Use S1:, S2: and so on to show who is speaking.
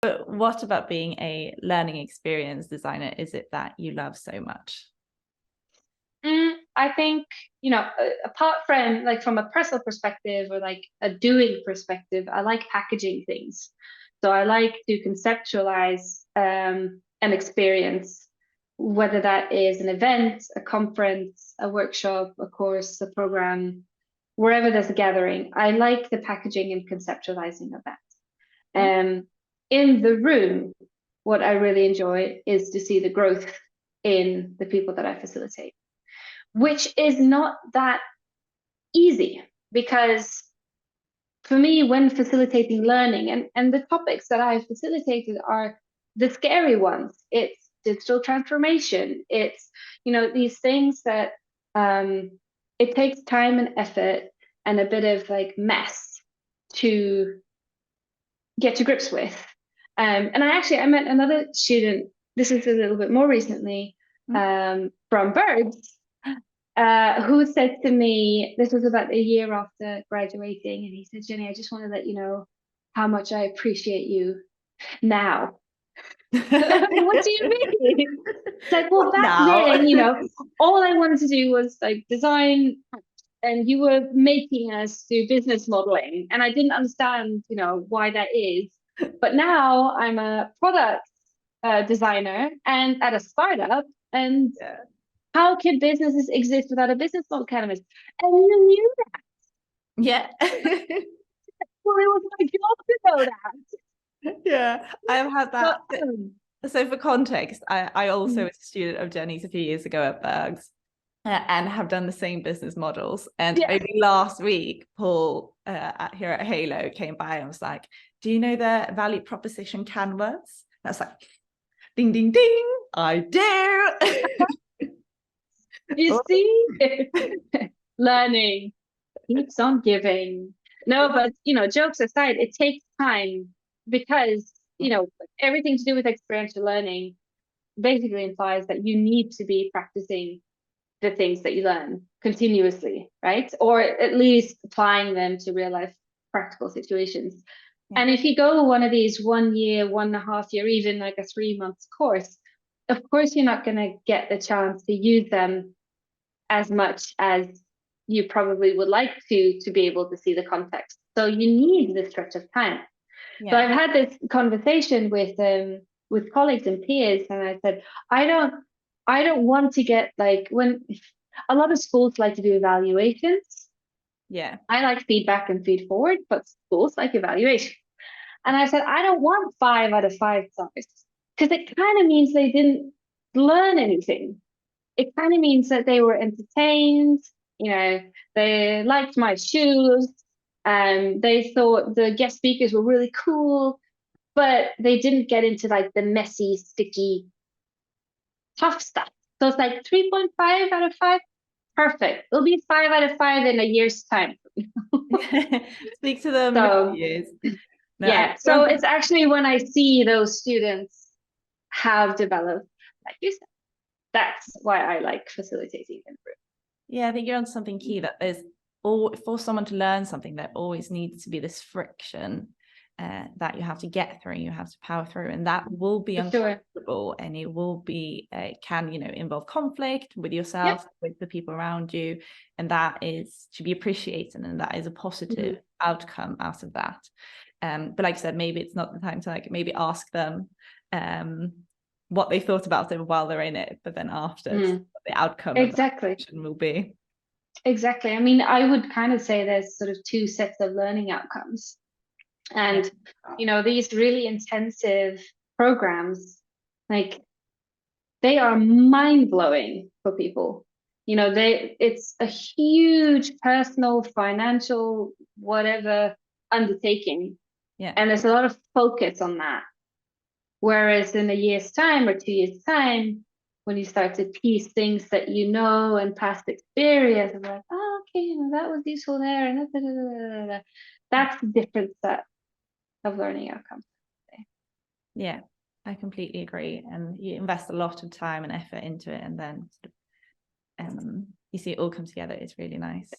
S1: But what about being a learning experience designer is it that you love so much?
S2: I think, apart from like from a personal perspective or like a doing perspective, I like packaging things. So I like to conceptualize an experience, whether that is an event, a conference, a workshop, a course, a program, wherever there's a gathering. I like the packaging and conceptualizing of that.
S1: Mm.
S2: In the room, what I really enjoy is to see the growth in the people that I facilitate, which is not that easy because for me, when facilitating learning, and the topics that I've facilitated are the scary ones. It's digital transformation. It's, these things that it takes time and effort and a bit of like mess to get to grips with. And I met another student, this is a little bit more recently, from Birds, who said to me, this was about a year after graduating, and he said, Jenny, I just want to let you know how much I appreciate you now. What do you mean? It's like, well, back
S1: Now.
S2: then, all I wanted to do was like design, and you were making us do business modeling, and I didn't understand, why that is. But now I'm a product designer and at a startup, and
S1: Yeah.
S2: how can businesses exist without a business model canvas? And you knew that.
S1: Yeah.
S2: Well, it was my job to know that.
S1: Yeah, I've had
S2: But,
S1: that. So for context, I also
S2: mm,
S1: was a student of Jenny's a few years ago at Bergs, and have done the same business models. And
S2: yeah,
S1: only last week, Paul here at Halo came by and was like, do you know the value proposition canvas? And I was like, ding, ding, ding, I do.
S2: you see, learning keeps on giving. No, but jokes aside, it takes time because everything to do with experiential learning basically implies that you need to be practicing the things that you learn continuously, right? Or at least applying them to real life practical situations.
S1: Yeah.
S2: And if you go one of these 1 year, 1.5 year, even like a 3 month course, of course you're not going to get the chance to use them as much as you probably would like to be able to see the context. So you need this stretch of time. So
S1: Yeah.
S2: I've had this conversation with colleagues and peers, and I said, I don't want to get like when a lot of schools like to do evaluations.
S1: Yeah.
S2: I like feedback and feed forward, but schools like evaluation. And I said, I don't want 5 out of 5 stars because it kind of means they didn't learn anything. It kind of means that they were entertained, they liked my shoes, and they thought the guest speakers were really cool, but they didn't get into like the messy, sticky, tough stuff. So it's like 3.5 out of 5. Perfect. It'll be 5 out of 5 in a year's time.
S1: Speak to them in a few
S2: So
S1: years. No, I
S2: yeah. So it's actually when I see those students have developed, like you said, that's why I like facilitating in group.
S1: yeah, I think you're on something key that there's all for someone to learn something, there always needs to be this friction that you have to get through, you have to power through, and that will be
S2: For sure.
S1: uncomfortable, and it will be can involve conflict with
S2: Yep.
S1: yourself, with the people around you, and that is to be appreciated, and that is a positive outcome out of that. But like I said, maybe it's not the time to like maybe ask them what they thought about it while they're in it, but then after what the outcome of that
S2: Exactly.
S1: action will be.
S2: Exactly. I mean, I would kind of say there's sort of two sets of learning outcomes.
S1: Yeah.
S2: And, these really intensive programs, like they are mind blowing for people. It's a huge personal, financial, whatever undertaking.
S1: Yeah.
S2: And there's a lot of focus on that. Whereas in a year's time or 2 years' time, when you start to piece things that you know and past experience, I'm like, oh, okay, that was useful there, and da, da, da, da, da. That's a different set of learning outcomes.
S1: Yeah, I completely agree. And you invest a lot of time and effort into it, and then you see it all come together. It's really nice.